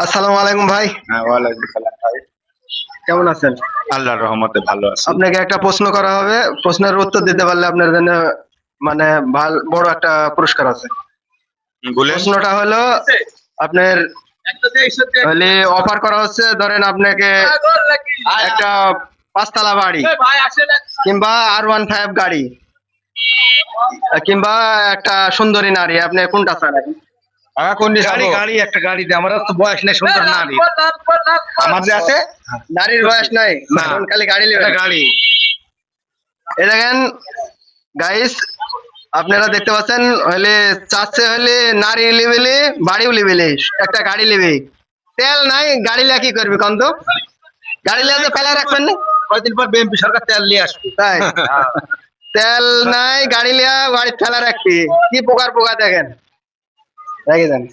আসসালামু আলাইকুম ভাই, হ্যাঁ, ওয়ালাইকুম সালাম ভাই। কেমন আছেন? আল্লাহর রহমতে ভালো আছি। আপনাকে একটা প্রশ্ন করা হবে, প্রশ্নের উত্তর দিতে পারলে আপনার জন্য মানে বড় একটা পুরস্কার আছে। বলেন। প্রশ্নটা হলো আপনার হলে অফার করা হচ্ছে, ধরেন আপনাকে একটা 5 তলা বাড়ি কিংবা R15 গাড়ি কিংবা একটা সুন্দরী নারী, আপনি কোনটা চান? গাড়ি গাড়ি একটা গাড়ি দে, আমার তো বয়স নেই সুন্দর নারী। আমার যে আছে নারীর বয়স নাই, না। এখন খালি গাড়ি একটা নেবেন। গাড়ি। এই দেখেন গাইস, আপনারা দেখতে পাচ্ছেন হলে চাচ্ছে হলে নারী লিবেলে বাড়িও লিবেলে একটা গাড়ি লিবে, তেল নাই গাড়ি লিয়া কি করবি কন্ত? গাড়ি লিয়া তো ফেলা রাখবেন না, কয়দিন পর বিএনপি সরকার তেল নিয়ে আসবে। তাই তেল নাই গাড়ি লিয়া বাড়ি ফেলা রাখবি, কি পোকার পোকা দেখেন, রেখে দেন।